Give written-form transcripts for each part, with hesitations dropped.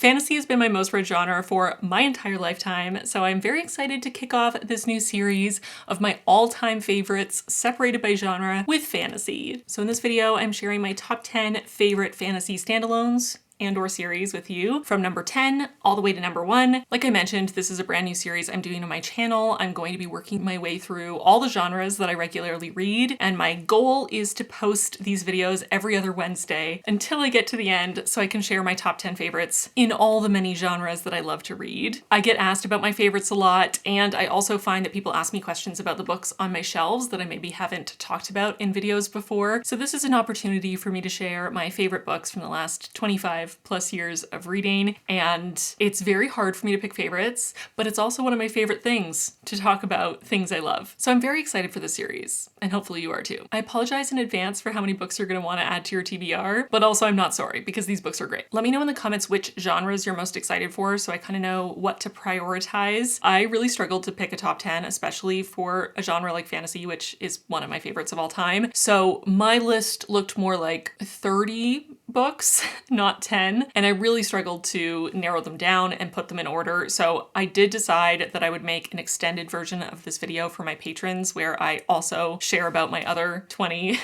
Fantasy has been my most read genre for my entire lifetime, so I'm very excited to kick off this new series of my all-time favorites separated by genre with fantasy. So in this video, I'm sharing my top 10 favorite fantasy standalones and/or series with you from number 10 all the way to number 1. Like I mentioned, this is a brand new series I'm doing on my channel. I'm going to be working my way through all the genres that I regularly read, and my goal is to post these videos every other Wednesday until I get to the end so I can share my top 10 favorites in all the many genres that I love to read. I get asked about my favorites a lot, and I also find that people ask me questions about the books on my shelves that I maybe haven't talked about in videos before. So this is an opportunity for me to share my favorite books from the last 25 plus years of reading, and it's very hard for me to pick favorites, but it's also one of my favorite things to talk about things I love. So I'm very excited for this series, and hopefully you are too. I apologize in advance for how many books you're going to want to add to your TBR, but also I'm not sorry because these books are great. Let me know in the comments which genres you're most excited for so I kind of know what to prioritize. I really struggled to pick a top 10, especially for a genre like fantasy, which is one of my favorites of all time. So my list looked more like 30 books, not 10, and I really struggled to narrow them down and put them in order. So I did decide that I would make an extended version of this video for my patrons where I also share about my other 20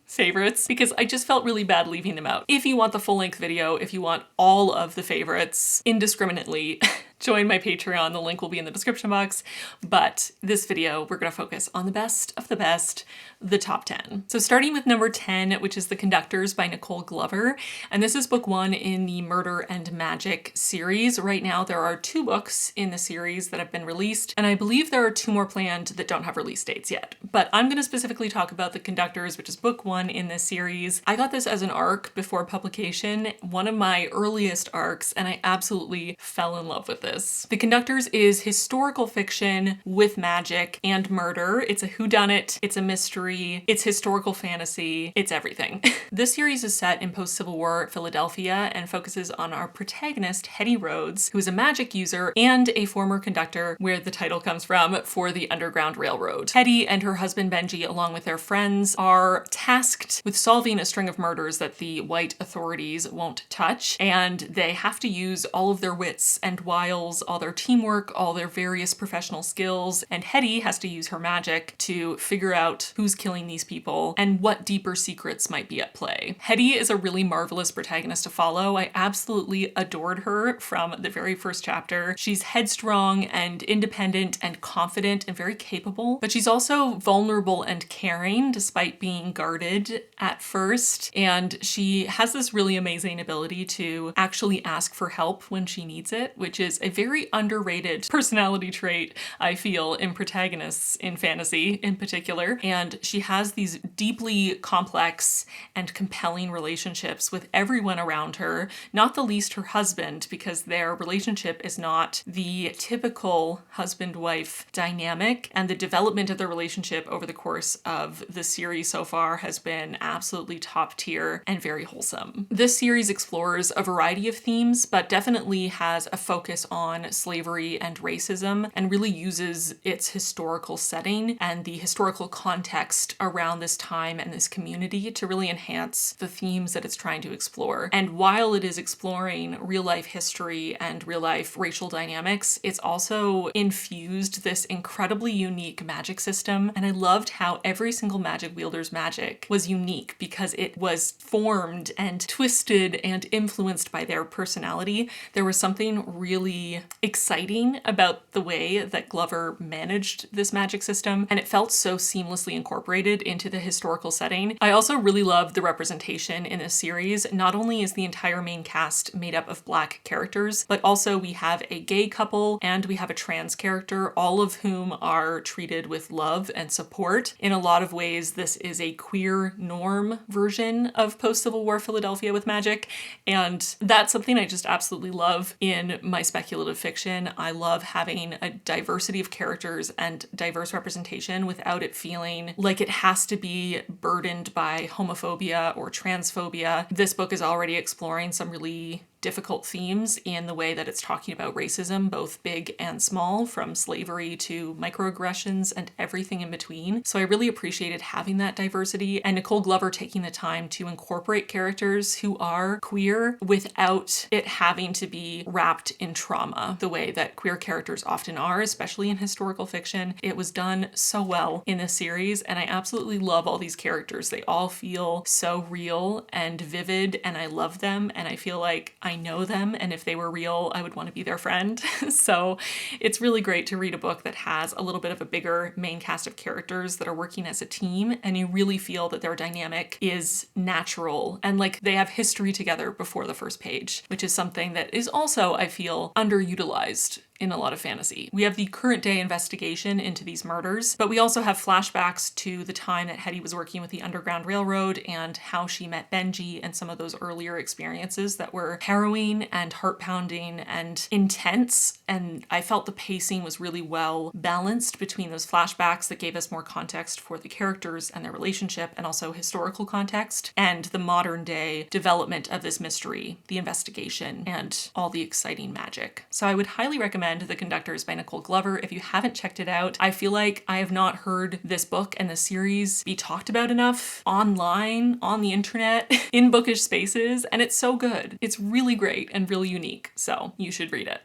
favorites, because I just felt really bad leaving them out. If you want the full-length video, if you want all of the favorites indiscriminately, join my Patreon. The link will be in the description box. But this video, we're going to focus on the best of the best, the top 10. So starting with number 10, which is The Conductors by Nicole Glover. And this is book 1 in the Murder and Magic series. Right now, there are 2 books in the series that have been released, and I believe there are 2 more planned that don't have release dates yet. But I'm going to specifically talk about The Conductors, which is book 1 in this series. I got this as an ARC before publication, one of my earliest ARCs, and I absolutely fell in love with this. The Conductors is historical fiction with magic and murder. It's a whodunit, it's a mystery, it's historical fantasy, it's everything. This series is set in post-Civil War Philadelphia and focuses on our protagonist, Hetty Rhodes, who is a magic user and a former conductor, where the title comes from, for the Underground Railroad. Hetty and her husband Benji, along with their friends, are tasked with solving a string of murders that the white authorities won't touch, and they have to use all of their wits and wiles, all their teamwork, all their various professional skills, and Hetty has to use her magic to figure out who's killing these people and what deeper secrets might be at play. Hetty is a really marvelous protagonist to follow. I absolutely adored her from the very first chapter. She's headstrong and independent and confident and very capable, but she's also vulnerable and caring despite being guarded at first, and she has this really amazing ability to actually ask for help when she needs it, which is a very underrated personality trait, I feel, in protagonists in fantasy in particular. And she has these deeply complex and compelling relationships with everyone around her, not the least her husband, because their relationship is not the typical husband-wife dynamic, and the development of their relationship over the course of the series so far has been absolutely top tier and very wholesome. This series explores a variety of themes, but definitely has a focus on slavery and racism, and really uses its historical setting and the historical context around this time and this community to really enhance the themes that it's trying to explore. And while it is exploring real-life history and real-life racial dynamics, it's also infused this incredibly unique magic system, and I loved how every single magic wielder's magic was unique because it was formed and twisted and influenced by their personality. There was something really exciting about the way that Glover managed this magic system, and it felt so seamlessly incorporated into the historical setting. I also really love the representation in this series. Not only is the entire main cast made up of Black characters, but also we have a gay couple and we have a trans character, all of whom are treated with love and support. In a lot of ways, this is a queer norm version of post-Civil War Philadelphia with magic, and that's something I just absolutely love in my speculative fiction. I love having a diversity of characters and diverse representation without it feeling like it has to be burdened by homophobia or transphobia. This book is already exploring some really difficult themes in the way that it's talking about racism, both big and small, from slavery to microaggressions and everything in between. So I really appreciated having that diversity, and Nicole Glover taking the time to incorporate characters who are queer without it having to be wrapped in trauma the way that queer characters often are, especially in historical fiction. It was done so well in this series, and I absolutely love all these characters. They all feel so real and vivid, and I love them, and I feel like I know them, and if they were real, I would want to be their friend. So it's really great to read a book that has a little bit of a bigger main cast of characters that are working as a team, and you really feel that their dynamic is natural and like they have history together before the first page, which is something that is also, I feel, underutilized in a lot of fantasy. We have the current day investigation into these murders, but we also have flashbacks to the time that Hetty was working with the Underground Railroad and how she met Benji and some of those earlier experiences that were harrowing and heart-pounding and intense. And I felt the pacing was really well balanced between those flashbacks that gave us more context for the characters and their relationship, and also historical context, and the modern day development of this mystery, the investigation, and all the exciting magic. So I would highly recommend The Conductors by Nicole Glover if you haven't checked it out. I feel like I have not heard this book and the series be talked about enough online, on the internet, in bookish spaces, and it's so good. It's really great and really unique, so you should read it.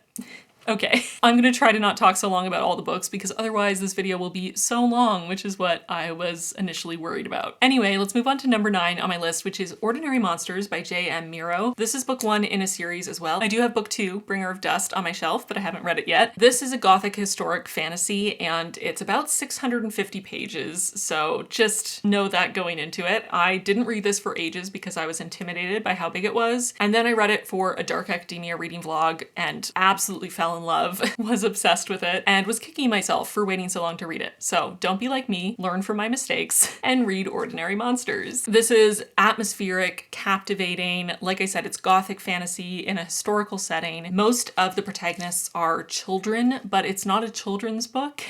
Okay, I'm gonna try to not talk so long about all the books because otherwise this video will be so long, which is what I was initially worried about. Anyway, let's move on to number 9 on my list, which is Ordinary Monsters by J. M. Miro. This is book 1 in a series as well. I do have book 2, Bringer of Dust, on my shelf, but I haven't read it yet. This is a gothic historic fantasy, and it's about 650 pages, so just know that going into it. I didn't read this for ages because I was intimidated by how big it was, and then I read it for a Dark Academia reading vlog and absolutely fell in love, was obsessed with it, and was kicking myself for waiting so long to read it. So don't be like me, learn from my mistakes, and read Ordinary Monsters. This is atmospheric, captivating. Like I said, it's gothic fantasy in a historical setting. Most of the protagonists are children, but it's not a children's book.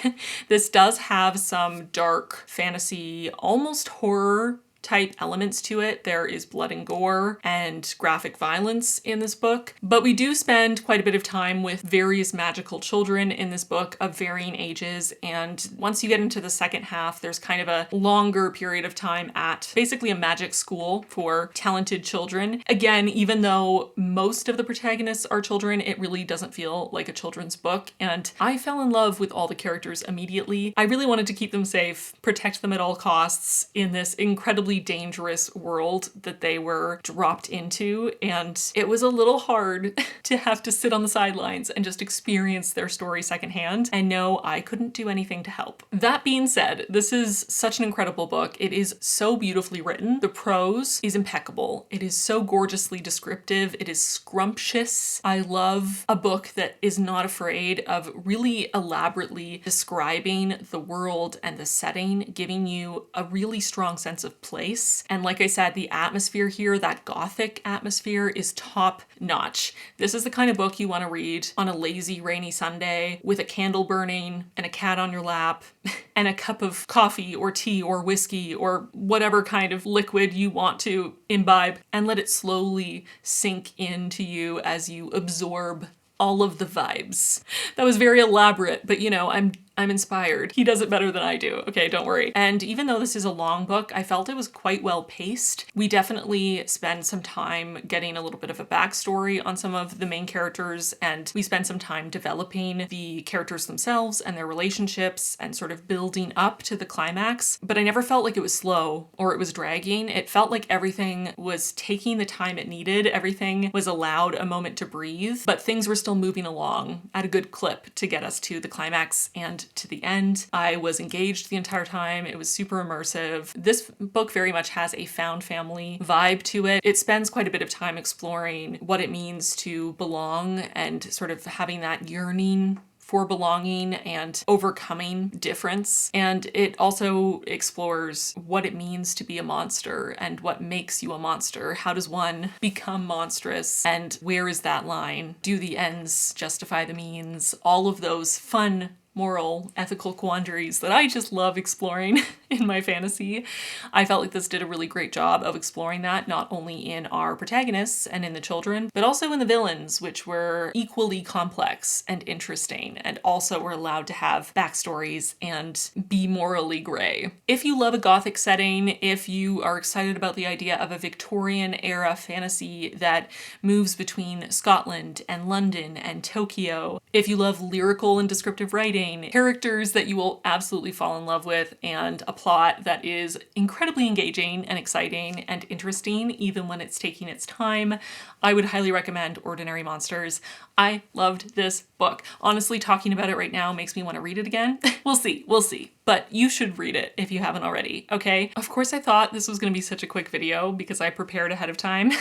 This does have some dark fantasy, almost horror type elements to it. There is blood and gore and graphic violence in this book, but we do spend quite a bit of time with various magical children in this book of varying ages, and once you get into the second half, there's kind of a longer period of time at basically a magic school for talented children. Again, even though most of the protagonists are children, it really doesn't feel like a children's book, and I fell in love with all the characters immediately. I really wanted to keep them safe, protect them at all costs in this incredibly dangerous world that they were dropped into, and it was a little hard to have to sit on the sidelines and just experience their story secondhand and know I couldn't do anything to help. That being said, this is such an incredible book. It is so beautifully written. The prose is impeccable. It is so gorgeously descriptive. It is scrumptious. I love a book that is not afraid of really elaborately describing the world and the setting, giving you a really strong sense of place. And like I said, the atmosphere here, that gothic atmosphere, is top notch. This is the kind of book you want to read on a lazy, rainy Sunday with a candle burning and a cat on your lap and a cup of coffee or tea or whiskey or whatever kind of liquid you want to imbibe, and let it slowly sink into you as you absorb all of the vibes. That was very elaborate, but you know, I'm inspired. He does it better than I do. Okay, don't worry. And even though this is a long book, I felt it was quite well paced. We definitely spend some time getting a little bit of a backstory on some of the main characters, and we spend some time developing the characters themselves and their relationships and sort of building up to the climax. But I never felt like it was slow or it was dragging. It felt like everything was taking the time it needed. Everything was allowed a moment to breathe, but things were still moving along at a good clip to get us to the climax and to the end. I was engaged the entire time. It was super immersive. This book very much has a found family vibe to it. It spends quite a bit of time exploring what it means to belong and sort of having that yearning for belonging and overcoming difference. And it also explores what it means to be a monster and what makes you a monster. How does one become monstrous? And where is that line? Do the ends justify the means? All of those fun moral, ethical quandaries that I just love exploring in my fantasy. I felt like this did a really great job of exploring that, not only in our protagonists and in the children, but also in the villains, which were equally complex and interesting, and also were allowed to have backstories and be morally gray. If you love a gothic setting, if you are excited about the idea of a Victorian era fantasy that moves between Scotland and London and Tokyo, if you love lyrical and descriptive writing, characters that you will absolutely fall in love with, and a plot that is incredibly engaging and exciting and interesting even when it's taking its time, I would highly recommend Ordinary Monsters. I loved this book. Honestly, talking about it right now makes me want to read it again. We'll see. But you should read it if you haven't already, okay? Of course, I thought this was gonna be such a quick video because I prepared ahead of time,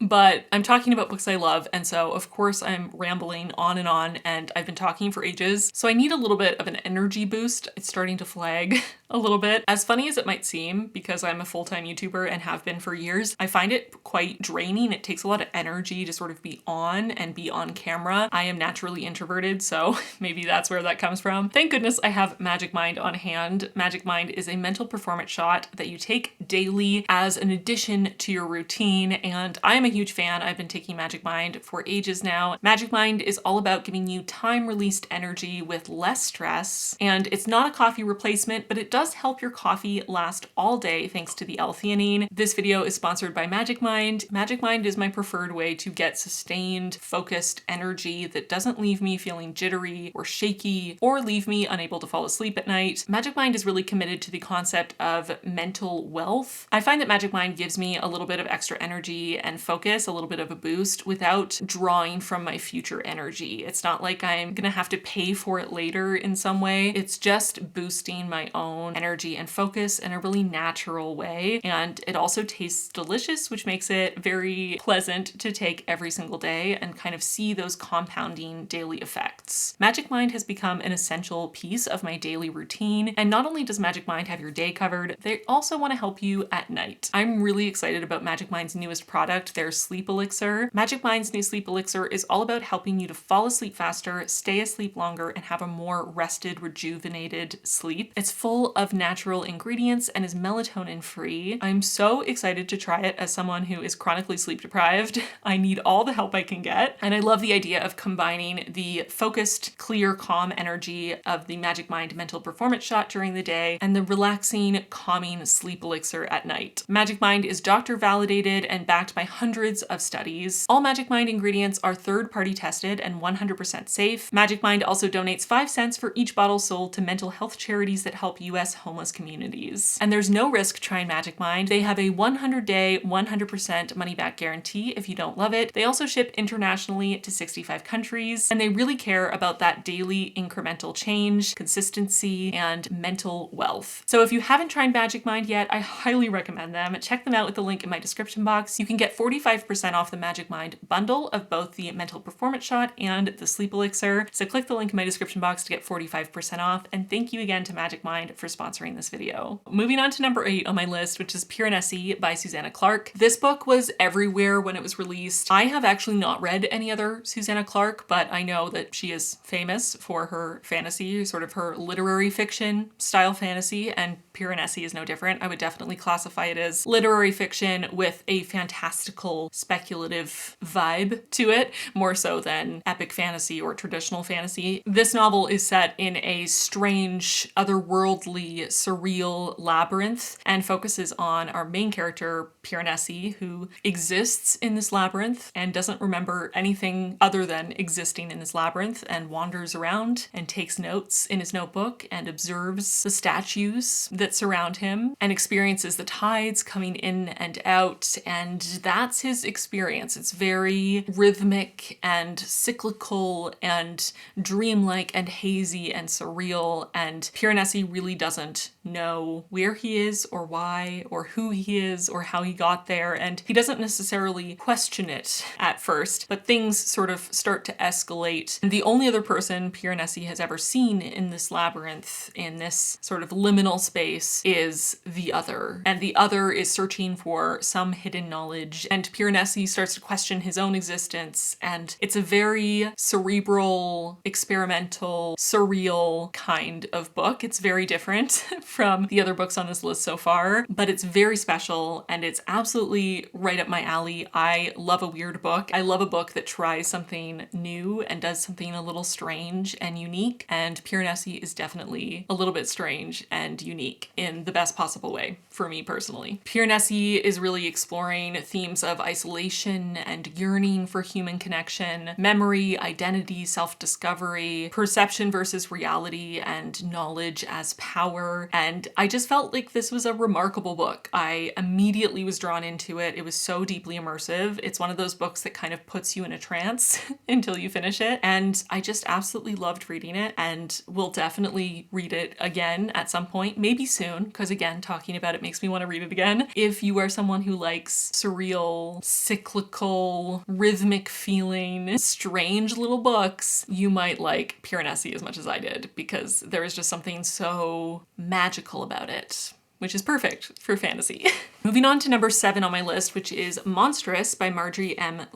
but I'm talking about books I love, and so of course I'm rambling on, and I've been talking for ages, so I need a little bit of an energy boost. It's starting to flag a little bit. As funny as it might seem, because I'm a full-time YouTuber and have been for years, I find it quite draining. It takes a lot of energy to sort of be on and be on camera. I am naturally introverted, so maybe that's where that comes from. Thank goodness I have Magic Mind on hand. Magic Mind is a mental performance shot that you take daily as an addition to your routine, and I am a huge fan. I've been taking Magic Mind for ages now. Magic Mind is all about giving you time-released energy with less stress, and it's not a coffee replacement, but it does help your coffee last all day thanks to the L-theanine. This video is sponsored by Magic Mind. Magic Mind is my preferred way to get sustained, focused energy that doesn't leave me feeling jittery or shaky or leave me unable to fall asleep at night. Magic Mind is really committed to the concept of mental wealth. I find that Magic Mind gives me a little bit of extra energy and focus, a little bit of a boost without drawing from my future energy. It's not like I'm gonna have to pay for it later in some way. It's just boosting my own energy and focus in a really natural way. And it also tastes delicious, which makes it very pleasant to take every single day and kind of see those compounding daily effects. Magic Mind has become an essential piece of my daily routine. And not only does Magic Mind have your day covered, they also want to help you at night. I'm really excited about Magic Mind's newest product, their Sleep Elixir. Magic Mind's new Sleep Elixir is all about helping you to fall asleep faster, stay asleep longer, and have a more rested, rejuvenated sleep. It's full of natural ingredients and is melatonin free. I'm so excited to try it as someone who is chronically sleep deprived. I need all the help I can get. And I love the idea of combining the focused, clear, calm energy of the Magic Mind mental performance shot during the day and the relaxing, calming sleep elixir at night. Magic Mind is doctor validated and backed by hundreds of studies. All Magic Mind ingredients are third-party tested and 100% safe. Magic Mind also donates 5 cents for each bottle sold to mental health charities that help US homeless communities. And there's no risk trying Magic Mind. They have a 100-day, 100% money-back guarantee if you don't love it. They also ship internationally to 65 countries, and they really care about that daily incremental change, consistency, and mental wealth. So if you haven't tried Magic Mind yet, I highly recommend them. Check them out with the link in my description box. You can get 45% off the Magic Mind bundle of both the mental performance shot and the sleep elixir. So click the link in my description box to get 45% off. And thank you again to Magic Mind for sponsoring this video. Moving on to number 8 on my list, which is Piranesi by Susanna Clarke. This book was everywhere when it was released. I have actually not read any other Susanna Clarke, but I know that she is famous for her fantasy, sort of her literary fiction style fantasy, and Piranesi is no different. I would definitely classify it as literary fiction with a fantastical, speculative vibe to it, more so than epic fantasy or traditional fantasy. This novel is set in a strange, otherworldly, surreal labyrinth and focuses on our main character, Piranesi, who exists in this labyrinth and doesn't remember anything other than existing in this labyrinth, and wanders around and takes notes in his notebook and observes the statues that surround him and experiences the tides coming in and out, and that's his experience. It's very rhythmic and cyclical and dreamlike and hazy and surreal, and Piranesi really doesn't know where he is or why or who he is or how he got there, and he doesn't necessarily question it at first, but things sort of start to escalate. And the only other person Piranesi has ever seen in this labyrinth in this sort of liminal space is the other. And the other is searching for some hidden knowledge. And Piranesi starts to question his own existence. And it's a very cerebral, experimental, surreal kind of book. It's very different from the other books on this list so far, but it's very special and it's absolutely right up my alley. I love a weird book. I love a book that tries something new and does something a little strange and unique. And Piranesi is definitely a little bit strange and unique in the best possible way for me personally. Piranesi is really exploring themes of isolation and yearning for human connection, memory, identity, self-discovery, perception versus reality, and knowledge as power. And I just felt like this was a remarkable book. I immediately was drawn into it. It was so deeply immersive. It's one of those books that kind of puts you in a trance until you finish it. And I just absolutely loved reading it and will definitely read it again at some point, maybe soon, because again, talking about it makes me want to read it again. If you are someone who likes surreal, cyclical, rhythmic feeling, strange little books, you might like Piranesi as much as I did, because there is just something so magical about it, which is perfect for fantasy. Moving on to number 7 on my list, which is Monstress by Marjori M.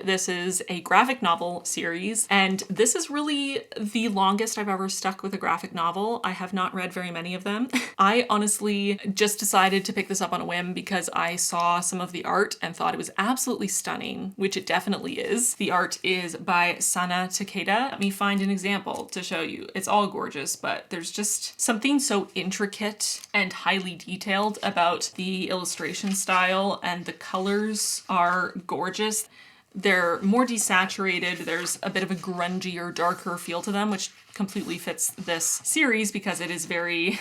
This is a graphic novel series, and this is really the longest I've ever stuck with a graphic novel. I have not read very many of them. I honestly just decided to pick this up on a whim because I saw some of the art and thought it was absolutely stunning, which it definitely is. The art is by Susanna. Let me find an example to show you. It's all gorgeous, but there's just something so intricate and highly detailed about the illustration style, and the colors are gorgeous. They're more desaturated. There's a bit of a grungier, darker feel to them, which completely fits this series because it is very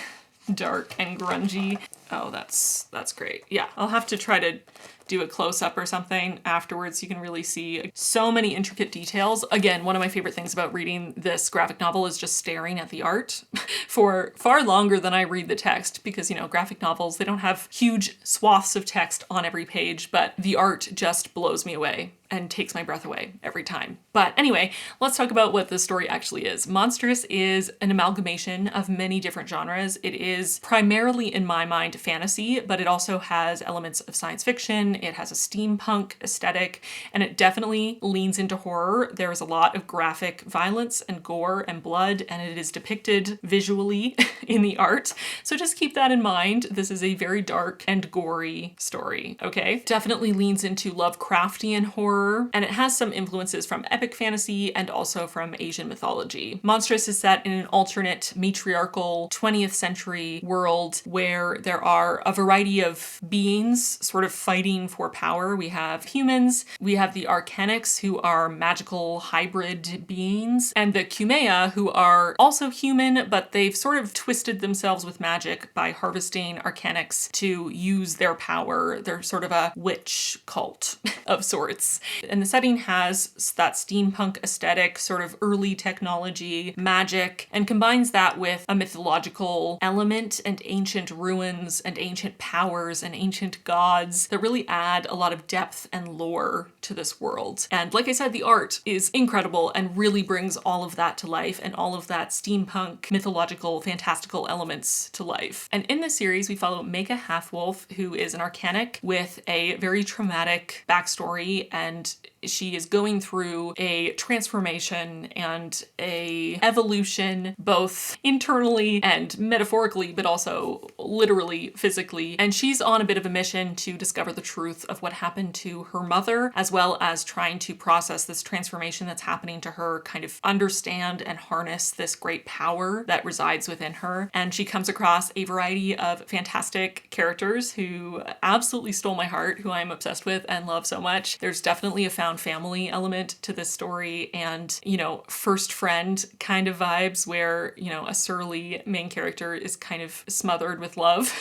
dark and grungy. Oh, that's great. Yeah, I'll have to try to do a close-up or something afterwards. You can really see so many intricate details. Again, one of my favorite things about reading this graphic novel is just staring at the art for far longer than I read the text, because, you know, graphic novels, they don't have huge swaths of text on every page, but the art just blows me away and takes my breath away every time. But anyway, let's talk about what the story actually is. Monstress is an amalgamation of many different genres. It is primarily, in my mind, fantasy, but it also has elements of science fiction. It has a steampunk aesthetic, and it definitely leans into horror. There is a lot of graphic violence and gore and blood, and it is depicted visually in the art. So just keep that in mind. This is a very dark and gory story, okay? Definitely leans into Lovecraftian horror, and it has some influences from epic fantasy and also from Asian mythology. Monstress is set in an alternate matriarchal 20th century world where there are a variety of beings sort of fighting for power. We have humans, we have the Arcanics, who are magical hybrid beings, and the Cumea, who are also human, but they've sort of twisted themselves with magic by harvesting Arcanics to use their power. They're sort of a witch cult of sorts. And the setting has that steampunk aesthetic, sort of early technology, magic, and combines that with a mythological element and ancient ruins and ancient powers and ancient gods that really add a lot of depth and lore to this world. And like I said, the art is incredible and really brings all of that to life and all of that steampunk, mythological, fantastical elements to life. And in this series, we follow Mega Halfwolf, who is an Arcanic with a very traumatic backstory, and she is going through a transformation and a evolution, both internally and metaphorically, but also literally, physically. And she's on a bit of a mission to discover the truth of what happened to her mother, as well as trying to process this transformation that's happening to her, kind of understand and harness this great power that resides within her. And she comes across a variety of fantastic characters who absolutely stole my heart, who I'm obsessed with and love so much. There's definitely a found family element to this story, and, you know, first friend kind of vibes where, you know, a surly main character is kind of smothered with love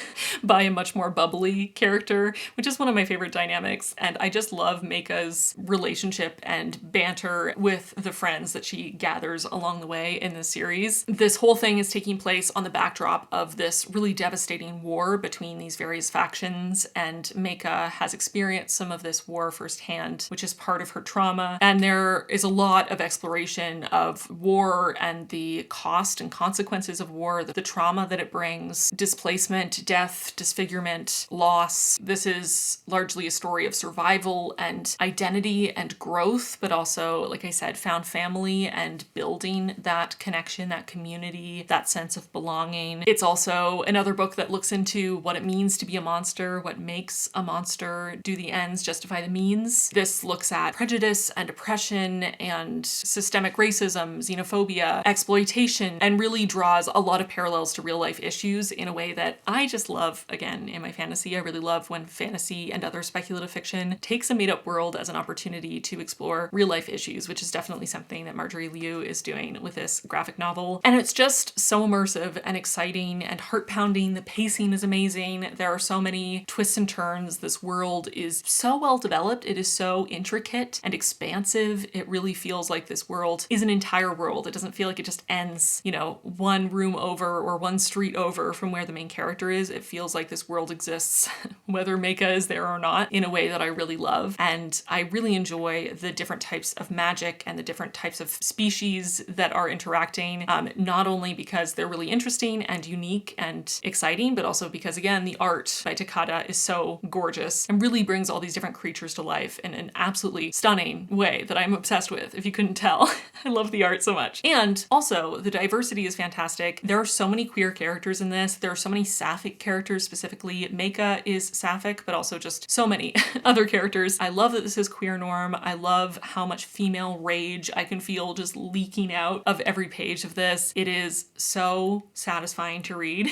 by a much more bubbly character, which is one of my favorite dynamics. And I just love Meika's relationship and banter with the friends that she gathers along the way in this series. This whole thing is taking place on the backdrop of this really devastating war between these various factions, and Meika has experienced some of this war firsthand, which is part part of her trauma. And there is a lot of exploration of war and the cost and consequences of war, the trauma that it brings, displacement, death, disfigurement, loss. This is largely a story of survival and identity and growth, but also, like I said, found family and building that connection, that community, that sense of belonging. It's also another book that looks into what it means to be a monster, what makes a monster, do the ends justify the means. This looks at prejudice and oppression and systemic racism, xenophobia, exploitation, and really draws a lot of parallels to real life issues in a way that I just love, again, in my fantasy. I really love when fantasy and other speculative fiction takes a made-up world as an opportunity to explore real life issues, which is definitely something that Marjori Liu is doing with this graphic novel. And it's just so immersive and exciting and heart-pounding. The pacing is amazing. There are so many twists and turns. This world is so well developed. It is so intricate and expansive. It really feels like this world is an entire world. It doesn't feel like it just ends, you know, one room over or one street over from where the main character is. It feels like this world exists whether Meika is there or not, in a way that I really love. And I really enjoy the different types of magic and the different types of species that are interacting, not only because they're really interesting and unique and exciting, but also because, again, the art by Takada is so gorgeous and really brings all these different creatures to life in an absolutely stunning way that I'm obsessed with, if you couldn't tell. I love the art so much. And also, the diversity is fantastic. There are so many queer characters in this. There are so many sapphic characters specifically. Meika is sapphic, but also just so many other characters. I love that this is queer norm. I love how much female rage I can feel just leaking out of every page of this. It is so satisfying to read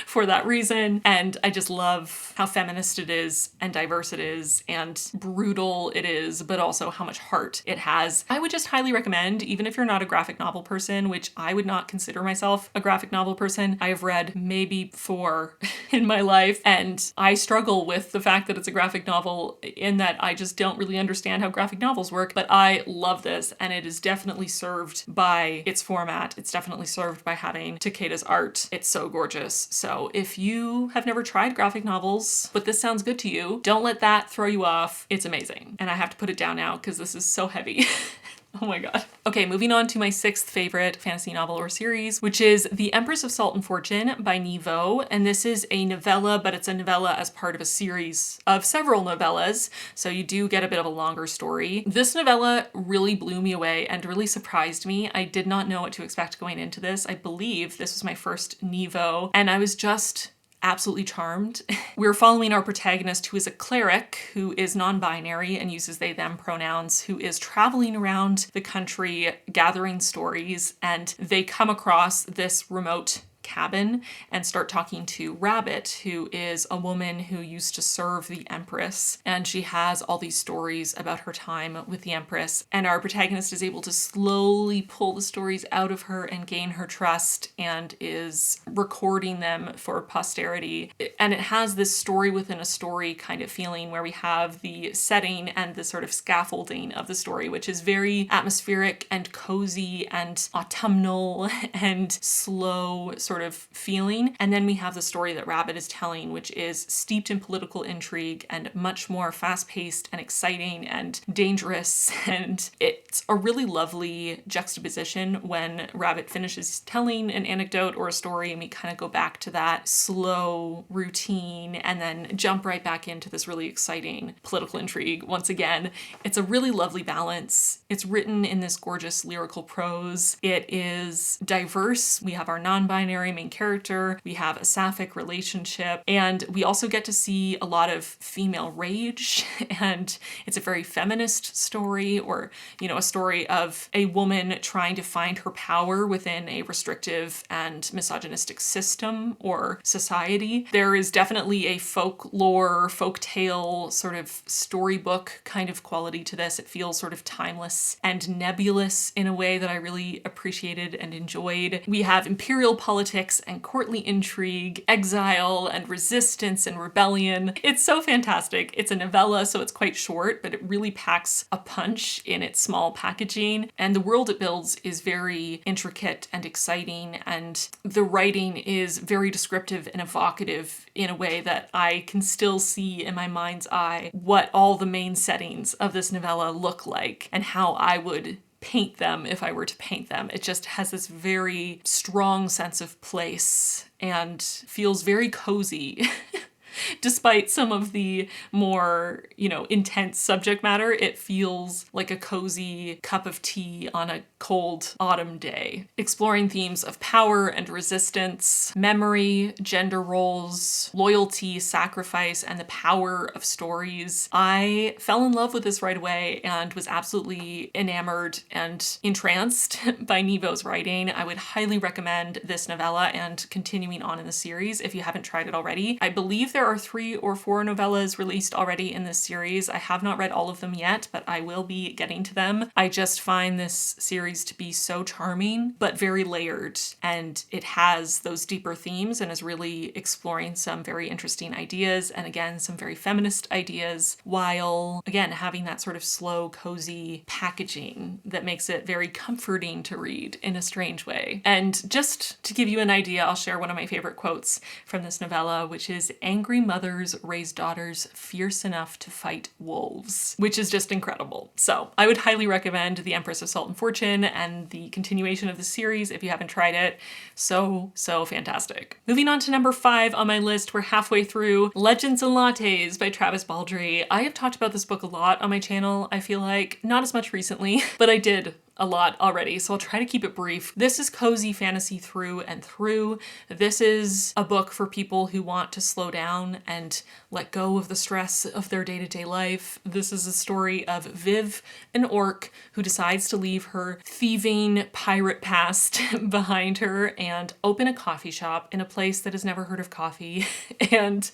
for that reason. And I just love how feminist it is and diverse it is and brutal it is, but also how much heart it has. I would just highly recommend, even if you're not a graphic novel person, which I would not consider myself a graphic novel person. I have read maybe 4 in my life, and I struggle with the fact that it's a graphic novel in that I just don't really understand how graphic novels work, but I love this, and it is definitely served by its format. It's definitely served by having Takeda's art. It's so gorgeous. So if you have never tried graphic novels, but this sounds good to you, don't let that throw you off. It's amazing. And I have to put it down now because this is so heavy. Oh my god. Okay, moving on to my 6th favorite fantasy novel or series, which is The Empress of Salt and Fortune by Nghi. And this is a novella, but it's a novella as part of a series of several novellas, so you do get a bit of a longer story. This novella really blew me away and really surprised me. I did not know what to expect going into this. I believe this was my first Nghi, and I was just absolutely charmed. We're following our protagonist, who is a cleric, who is non-binary and uses they, them pronouns, who is traveling around the country gathering stories, and they come across this remote cabin and start talking to Rabbit, who is a woman who used to serve the Empress, and she has all these stories about her time with the Empress, and our protagonist is able to slowly pull the stories out of her and gain her trust and is recording them for posterity. And it has this story within a story kind of feeling where we have the setting and the sort of scaffolding of the story, which is very atmospheric and cozy and autumnal and slow sort of feeling. And then we have the story that Rabbit is telling, which is steeped in political intrigue and much more fast-paced and exciting and dangerous. And it's a really lovely juxtaposition when Rabbit finishes telling an anecdote or a story, and we kind of go back to that slow routine and then jump right back into this really exciting political intrigue once again. It's a really lovely balance. It's written in this gorgeous lyrical prose. It is diverse. We have our non-binary main character, we have a sapphic relationship, and we also get to see a lot of female rage, and it's a very feminist story, or, you know, a story of a woman trying to find her power within a restrictive and misogynistic system or society. There is definitely a folklore, folktale, sort of storybook kind of quality to this. It feels sort of timeless and nebulous in a way that I really appreciated and enjoyed. We have imperial politics politics and courtly intrigue, exile and resistance and rebellion. It's so fantastic. It's a novella, so it's quite short, but it really packs a punch in its small packaging. And the world it builds is very intricate and exciting, and the writing is very descriptive and evocative in a way that I can still see in my mind's eye what all the main settings of this novella look like and how I would paint them if I were to paint them. It just has this very strong sense of place and feels very cozy. Despite some of the more, intense subject matter, it feels like a cozy cup of tea on a cold autumn day. Exploring themes of power and resistance, memory, gender roles, loyalty, sacrifice, and the power of stories. I fell in love with this right away and was absolutely enamored and entranced by Nevo's writing. I would highly recommend this novella and continuing on in the series if you haven't tried it already. I believe there are 3 or 4 novellas released already in this series. I have not read all of them yet, but I will be getting to them. I just find this series to be so charming, but very layered, and it has those deeper themes and is really exploring some very interesting ideas, and again, some very feminist ideas, while again, having that sort of slow, cozy packaging that makes it very comforting to read in a strange way. And just to give you an idea, I'll share one of my favorite quotes from this novella, which is, "Angry mothers raise daughters fierce enough to fight wolves," which is just incredible. So I would highly recommend The Empress of Salt and Fortune and the continuation of the series if you haven't tried it. So fantastic. Moving on to number 5 on my list, we're halfway through Legends and Lattes by Travis Baldree. I have talked about this book a lot on my channel, I feel like. Not as much recently, but I did a lot already, so I'll try to keep it brief. This is cozy fantasy through and through. This is a book for people who want to slow down and let go of the stress of their day-to-day life. This is a story of Viv, an orc who decides to leave her thieving pirate past behind her and open a coffee shop in a place that has never heard of coffee. And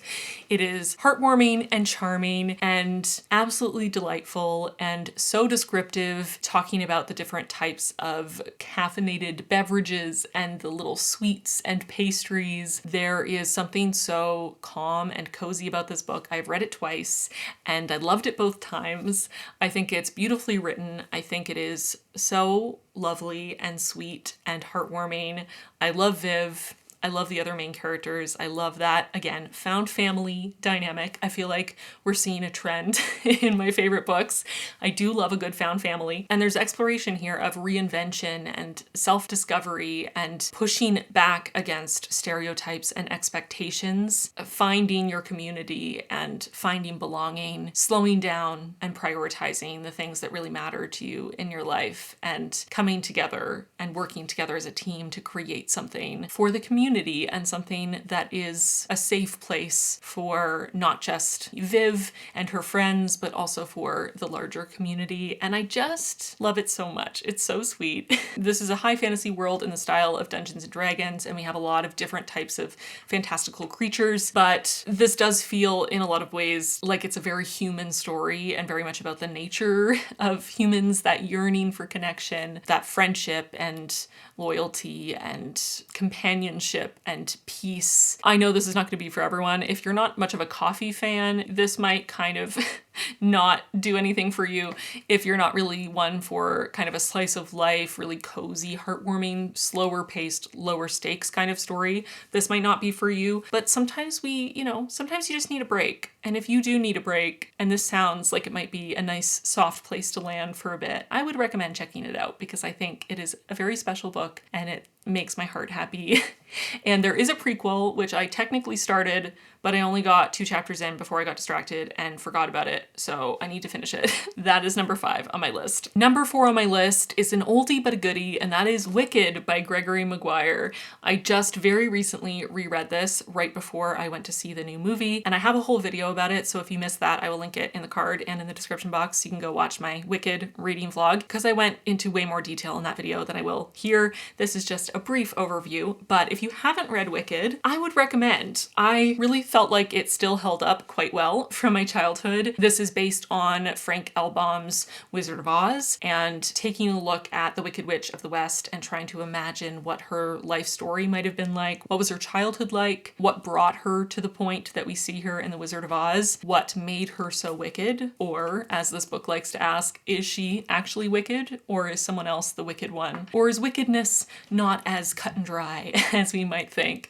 it is heartwarming and charming and absolutely delightful and so descriptive, talking about the different types of caffeinated beverages and the little sweets and pastries. There is something so calm and cozy about this book. I've read it twice and I loved it both times. I think it's beautifully written. I think it is so lovely and sweet and heartwarming. I love Viv. I love the other main characters. I love that, again, found family dynamic. I feel like we're seeing a trend in my favorite books. I do love a good found family. And there's exploration here of reinvention and self-discovery and pushing back against stereotypes and expectations, finding your community and finding belonging, slowing down and prioritizing the things that really matter to you in your life, and coming together and working together as a team to create something for the community and something that is a safe place for not just Viv and her friends, but also for the larger community. And I just love it so much. It's so sweet. This is a high fantasy world in the style of Dungeons and Dragons, and we have a lot of different types of fantastical creatures, but this does feel in a lot of ways like it's a very human story and very much about the nature of humans, that yearning for connection, that friendship and loyalty and companionship and peace. I know this is not going to be for everyone. If you're not much of a coffee fan, this might kind of not do anything for you. If you're not really one for kind of a slice of life, really cozy, heartwarming, slower paced, lower stakes kind of story, this might not be for you. But sometimes sometimes you just need a break. And if you do need a break, and this sounds like it might be a nice soft place to land for a bit, I would recommend checking it out because I think it is a very special book and it makes my heart happy. And there is a prequel, which I technically started, but I only got 2 chapters in before I got distracted and forgot about it, so I need to finish it. That is number 5 on my list. Number 4 on my list is an oldie but a goodie, and that is Wicked by Gregory Maguire. I just very recently reread this right before I went to see the new movie, and I have a whole video about it, so if you missed that, I will link it in the card and in the description box. You can go watch my Wicked reading vlog, because I went into way more detail in that video than I will here. This is just a brief overview, but if you haven't read Wicked, I would recommend. I really felt like it still held up quite well from my childhood. This is based on Frank L. Baum's Wizard of Oz, and taking a look at the Wicked Witch of the West and trying to imagine what her life story might have been like. What was her childhood like? What brought her to the point that we see her in the Wizard of Oz? What made her so wicked? Or, as this book likes to ask, is she actually wicked? Or is someone else the wicked one? Or is wickedness not as cut and dry as we might think?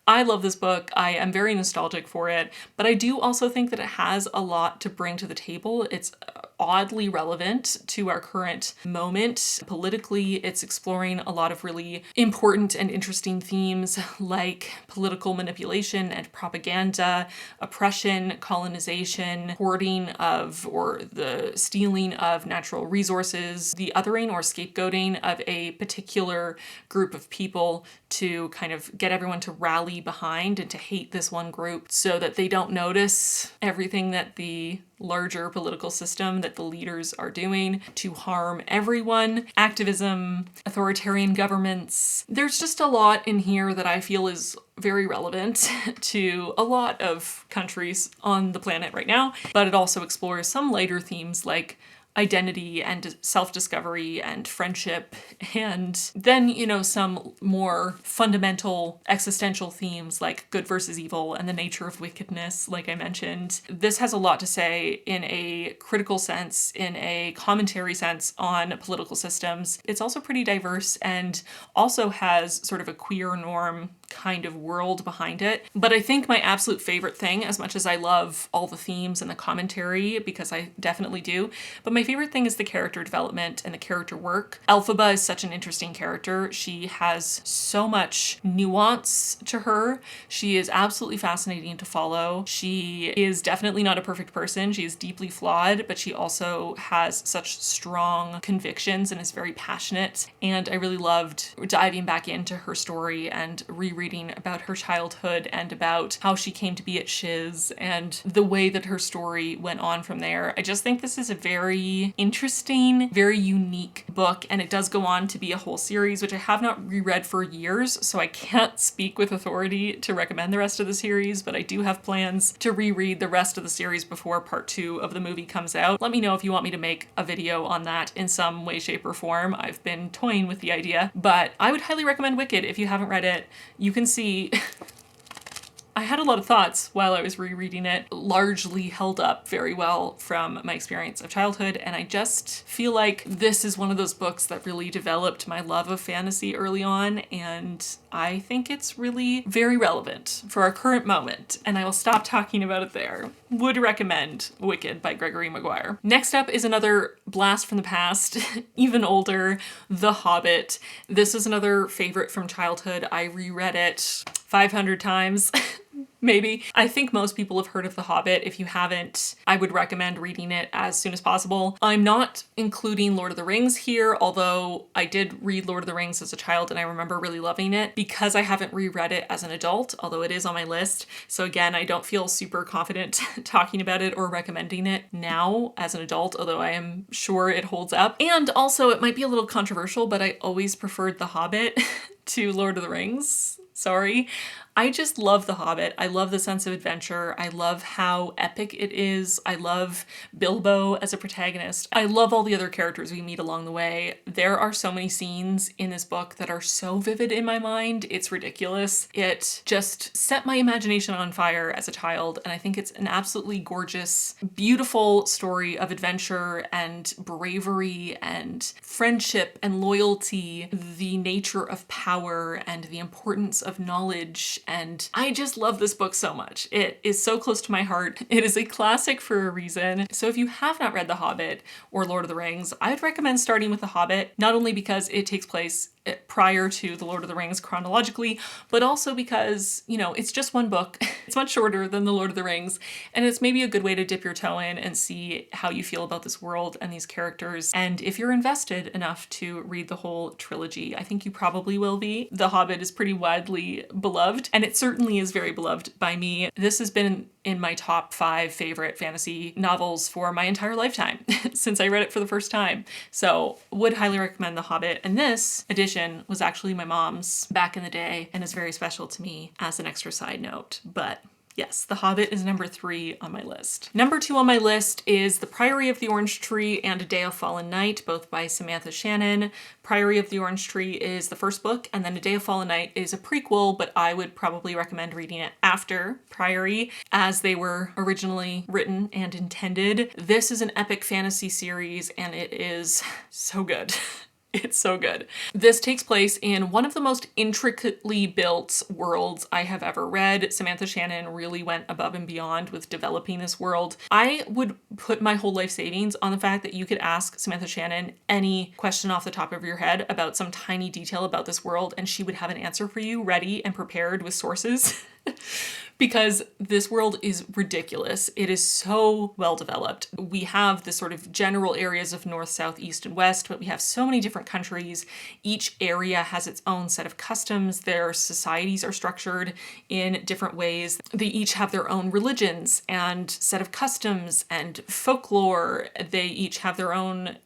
I love this book. I am very nostalgic for it, but I do also think that it has a lot to bring to the table. It's oddly relevant to our current moment. Politically, it's exploring a lot of really important and interesting themes like political manipulation and propaganda, oppression, colonization, hoarding of or the stealing of natural resources, the othering or scapegoating of a particular group of people to kind of get everyone to rally behind and to hate this one group so that they don't notice everything that the larger political system that the leaders are doing to harm everyone. Activism, authoritarian governments. There's just a lot in here that I feel is very relevant to a lot of countries on the planet right now, but it also explores some lighter themes like identity and self-discovery and friendship, and then, you know, some more fundamental existential themes like good versus evil and the nature of wickedness, like I mentioned. This has a lot to say in a critical sense, in a commentary sense on political systems. It's also pretty diverse and also has sort of a queer norm kind of world behind it. But I think my absolute favorite thing, as much as I love all the themes and the commentary, because I definitely do, but my favorite thing is the character development and the character work. Elphaba is such an interesting character. She has so much nuance to her. She is absolutely fascinating to follow. She is definitely not a perfect person. She is deeply flawed, but she also has such strong convictions and is very passionate. And I really loved diving back into her story and rereading about her childhood and about how she came to be at Shiz and the way that her story went on from there. I just think this is a very interesting, very unique book, and it does go on to be a whole series, which I have not reread for years, so I can't speak with authority to recommend the rest of the series, but I do have plans to reread the rest of the series before part 2 of the movie comes out. Let me know if you want me to make a video on that in some way, shape, or form. I've been toying with the idea, but I would highly recommend Wicked if you haven't read it. You can see I had a lot of thoughts while I was rereading it, largely held up very well from my experience of childhood, and I just feel like this is one of those books that really developed my love of fantasy early on, and I think it's really very relevant for our current moment, and I will stop talking about it there. Would recommend Wicked by Gregory Maguire. Next up is another blast from the past, even older, The Hobbit. This is another favorite from childhood. I reread it 500 times. Maybe. I think most people have heard of The Hobbit. If you haven't, I would recommend reading it as soon as possible. I'm not including Lord of the Rings here, although I did read Lord of the Rings as a child and I remember really loving it because I haven't reread it as an adult, although it is on my list. So again, I don't feel super confident talking about it or recommending it now as an adult, although I am sure it holds up. And also, it might be a little controversial, but I always preferred The Hobbit to Lord of the Rings. Sorry. I just love The Hobbit. I love the sense of adventure. I love how epic it is. I love Bilbo as a protagonist. I love all the other characters we meet along the way. There are so many scenes in this book that are so vivid in my mind. It's ridiculous. It just set my imagination on fire as a child, and I think it's an absolutely gorgeous, beautiful story of adventure and bravery and friendship and loyalty, the nature of power and the importance of knowledge. And I just love this book so much. It is so close to my heart. It is a classic for a reason. So if you have not read The Hobbit or Lord of the Rings, I'd recommend starting with The Hobbit, not only because it takes place prior to The Lord of the Rings chronologically, but also because, you know, it's just one book. It's much shorter than The Lord of the Rings, and it's maybe a good way to dip your toe in and see how you feel about this world and these characters. And if you're invested enough to read the whole trilogy, I think you probably will be. The Hobbit is pretty widely beloved, and it certainly is very beloved by me. This has been in my top 5 favorite fantasy novels for my entire lifetime since I read it for the first time. So would highly recommend The Hobbit. And this edition was actually my mom's back in the day and is very special to me as an extra side note. But Yes, The Hobbit is number 3 on my list. Number 2 on my list is The Priory of the Orange Tree and A Day of Fallen Night, both by Samantha Shannon. Priory of the Orange Tree is the first book, and then A Day of Fallen Night is a prequel, but I would probably recommend reading it after Priory, as they were originally written and intended. This is an epic fantasy series, and it is so good. It's so good. This takes place in one of the most intricately built worlds I have ever read. Samantha Shannon really went above and beyond with developing this world. I would put my whole life savings on the fact that you could ask Samantha Shannon any question off the top of your head about some tiny detail about this world, and she would have an answer for you ready and prepared with sources. Because this world is ridiculous. It is so well developed. We have the sort of general areas of north, south, east, and west, but we have so many different countries. Each area has its own set of customs. Their societies are structured in different ways. They each have their own religions and set of customs and folklore. They each have their own,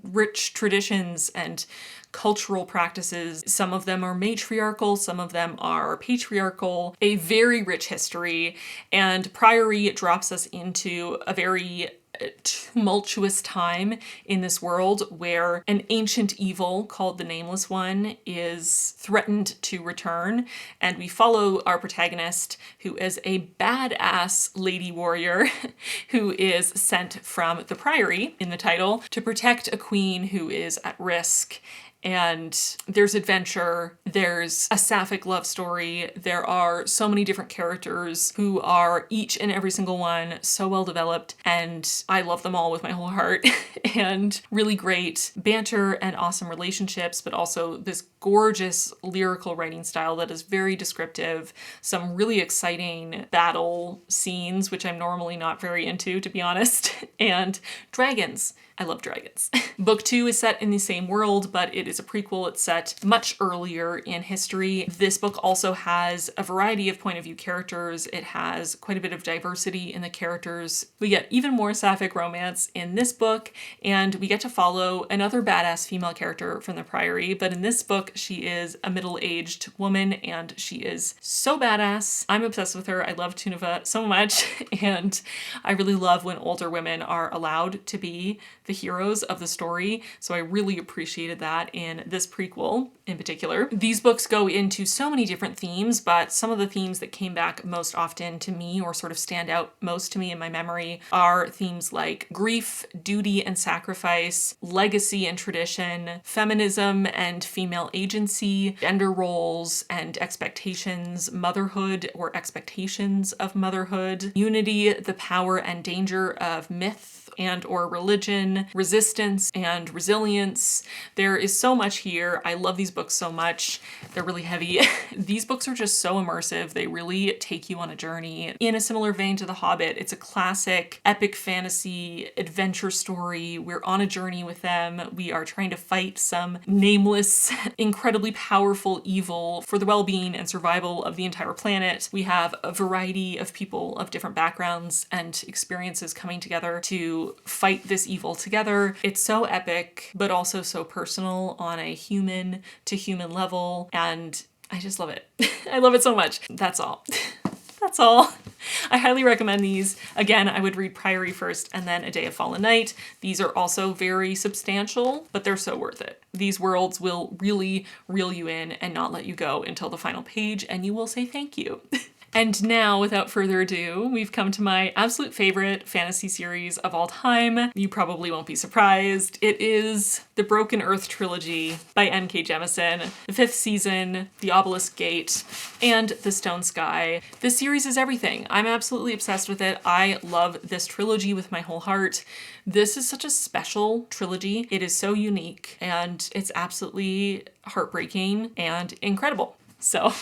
rich traditions and cultural practices. Some of them are matriarchal, some of them are patriarchal, a very rich history, and Priory drops us into a very tumultuous time in this world where an ancient evil called the Nameless One is threatened to return, and we follow our protagonist, who is a badass lady warrior who is sent from the Priory in the title to protect a queen who is at risk. And there's adventure, there's a sapphic love story, there are so many different characters who are each and every single one so well developed, and I love them all with my whole heart. And really great banter and awesome relationships, but also this gorgeous lyrical writing style that is very descriptive, some really exciting battle scenes, which I'm normally not very into, to be honest, and dragons. I love dragons. Book 2 is set in the same world, but it is a prequel. It's set much earlier in history. This book also has a variety of point of view characters. It has quite a bit of diversity in the characters. We get even more sapphic romance in this book, and we get to follow another badass female character from the Priory, but in this book, she is a middle-aged woman, and she is so badass. I'm obsessed with her. I love Tunava so much, and I really love when older women are allowed to be the heroes of the story, so I really appreciated that in this prequel in particular. These books go into so many different themes, but some of the themes that came back most often to me, or sort of stand out most to me in my memory, are themes like grief, duty and sacrifice, legacy and tradition, feminism and female agency, gender roles and expectations, motherhood or expectations of motherhood, unity, the power and danger of myth and or religion, resistance and resilience. There is so much here. I love these books so much. They're really heavy. These books are just so immersive. They really take you on a journey. In a similar vein to The Hobbit, it's a classic epic fantasy adventure story. We're on a journey with them. We are trying to fight some nameless, incredibly powerful evil for the well-being and survival of the entire planet. We have a variety of people of different backgrounds and experiences coming together to fight this evil together. It's so epic, but also so personal on a human to human level, and I just love it. I love it so much. That's all. That's all. I highly recommend these. Again, I would read Priory first and then A Day of Fallen Night. These are also very substantial, but they're so worth it. These worlds will really reel you in and not let you go until the final page, and you will say thank you. And now, without further ado, we've come to my absolute favorite fantasy series of all time. You probably won't be surprised. It is the Broken Earth Trilogy by N.K. Jemisin, the 5th season, The Obelisk Gate, and The Stone Sky. This series is everything. I'm absolutely obsessed with it. I love this trilogy with my whole heart. This is such a special trilogy. It is so unique, and it's absolutely heartbreaking and incredible. So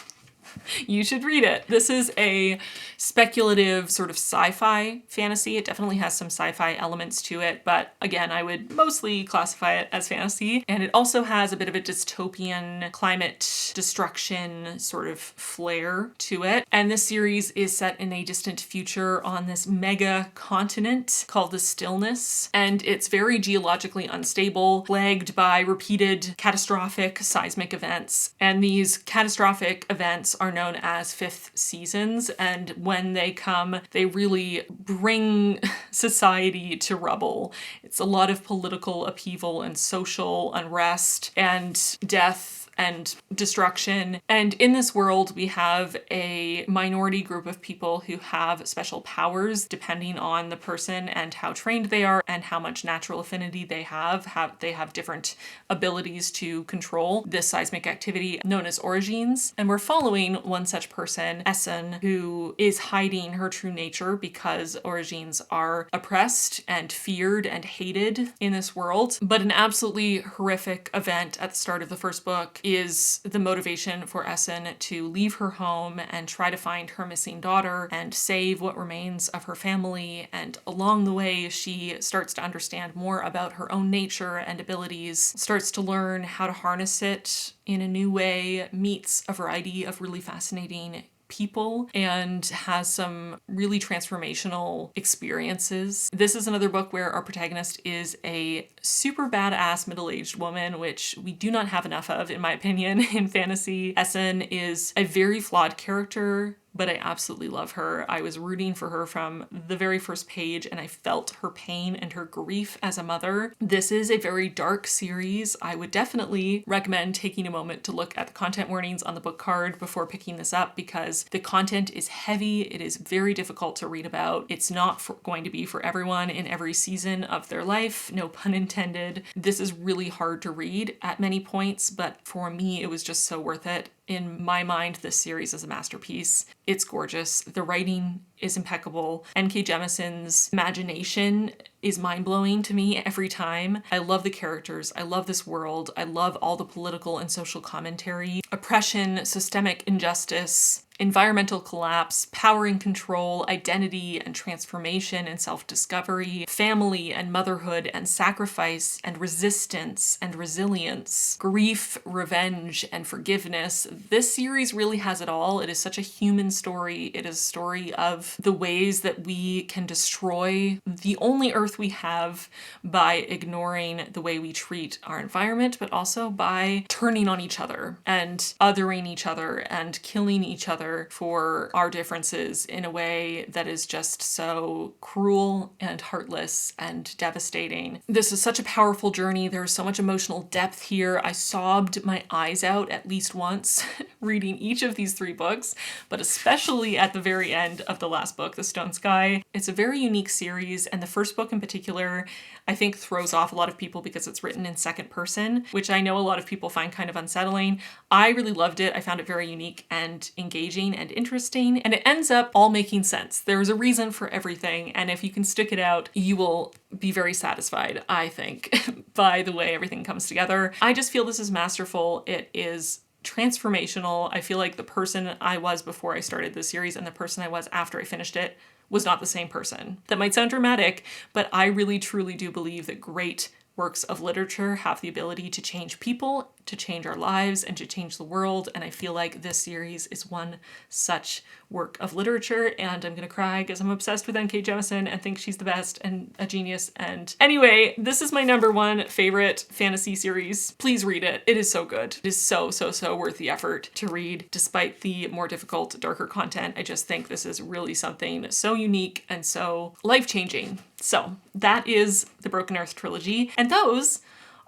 you should read it. This is a speculative sort of sci-fi fantasy. It definitely has some sci-fi elements to it, but again, I would mostly classify it as fantasy. And it also has a bit of a dystopian climate destruction sort of flair to it. And this series is set in a distant future on this mega continent called the Stillness. And it's very geologically unstable, plagued by repeated catastrophic seismic events. And these catastrophic events books are known as fifth seasons, and when they come, they really bring society to rubble. It's a lot of political upheaval and social unrest and death and destruction. And in this world, we have a minority group of people who have special powers depending on the person and how trained they are and how much natural affinity they have. They have different abilities to control this seismic activity known as origines. And we're following one such person, Essen, who is hiding her true nature because origines are oppressed and feared and hated in this world. But an absolutely horrific event at the start of the first book is the motivation for Essen to leave her home and try to find her missing daughter and save what remains of her family. And along the way, she starts to understand more about her own nature and abilities, starts to learn how to harness it in a new way, meets a variety of really fascinating people, and has some really transformational experiences. This is another book where our protagonist is a super badass middle-aged woman, which we do not have enough of, in my opinion, in fantasy. Essen is a very flawed character, but I absolutely love her. I was rooting for her from the very first page, and I felt her pain and her grief as a mother. This is a very dark series. I would definitely recommend taking a moment to look at the content warnings on the book card before picking this up, because the content is heavy. It is very difficult to read about. It's not going to be for everyone in every season of their life, no pun intended. This is really hard to read at many points, but for me, it was just so worth it. In my mind, this series is a masterpiece. It's gorgeous. The writing is impeccable. N.K. Jemisin's imagination is mind-blowing to me every time. I love the characters. I love this world. I love all the political and social commentary. Oppression, systemic injustice, environmental collapse, power and control, identity and transformation and self-discovery, family and motherhood and sacrifice and resistance and resilience, grief, revenge, and forgiveness. This series really has it all. It is such a human story. It is a story of the ways that we can destroy the only earth we have by ignoring the way we treat our environment, but also by turning on each other and othering each other and killing each other for our differences in a way that is just so cruel and heartless and devastating. This is such a powerful journey. There's so much emotional depth here. I sobbed my eyes out at least once reading each of these three books, but especially at the very end of the last book, The Stone Sky. It's a very unique series, and the first book in particular, I think, throws off a lot of people because it's written in second person, which I know a lot of people find kind of unsettling. I really loved it. I found it very unique and engaging and interesting, and it ends up all making sense. There's a reason for everything, and if you can stick it out, you will be very satisfied, I think, by the way everything comes together. I just feel this is masterful. It is transformational. I feel like the person I was before I started this series and the person I was after I finished it was not the same person. That might sound dramatic, but I really truly do believe that great works of literature have the ability to change people, to change our lives, and to change the world, and I feel like this series is one such work of literature, and I'm gonna cry because I'm obsessed with N.K. Jemisin and think she's the best and a genius. And anyway, this is my #1 favorite fantasy series. Please read it. It is so good. It is so worth the effort to read. Despite the more difficult, darker content, I just think this is really something so unique and so life-changing. So that is the Broken Earth trilogy, and those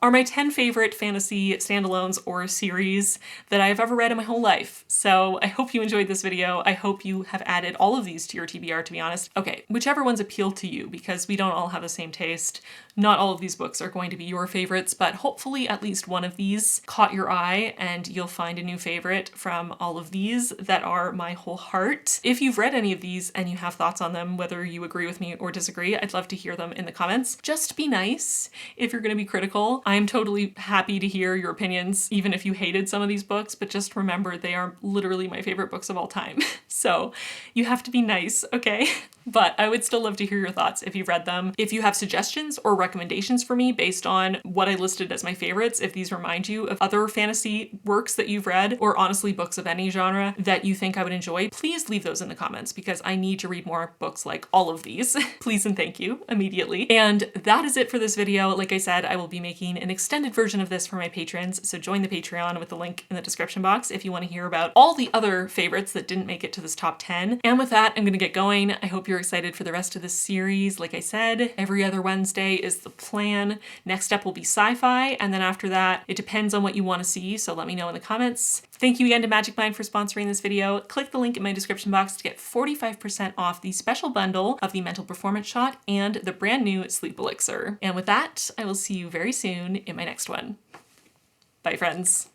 are my 10 favorite fantasy standalones or series that I've ever read in my whole life. So I hope you enjoyed this video. I hope you have added all of these to your TBR, to be honest. Okay, whichever ones appeal to you, because we don't all have the same taste. Not all of these books are going to be your favorites, but hopefully at least one of these caught your eye and you'll find a new favorite from all of these that are my whole heart. If you've read any of these and you have thoughts on them, whether you agree with me or disagree, I'd love to hear them in the comments. Just be nice if you're gonna be critical. I'm totally happy to hear your opinions, even if you hated some of these books, but just remember they are literally my favorite books of all time. So you have to be nice, okay? But I would still love to hear your thoughts if you've read them. If you have suggestions or recommendations for me based on what I listed as my favorites, if these remind you of other fantasy works that you've read, or honestly books of any genre that you think I would enjoy, please leave those in the comments because I need to read more books like all of these. Please and thank you immediately. And that is it for this video. Like I said, I will be making an extended version of this for my patrons, so join the Patreon with the link in the description box if you want to hear about all the other favorites that didn't make it to this top 10. And with that, I'm gonna get going. I hope you're excited for the rest of this series. Like I said, every other Wednesday is the plan. Next up will be sci-fi, and then after that, it depends on what you want to see, so let me know in the comments. Thank you again to Magic Mind for sponsoring this video. Click the link in my description box to get 45% off the special bundle of the Mental Performance Shot and the brand new Sleep Elixir. And with that, I will see you very soon in my next one. Bye, friends.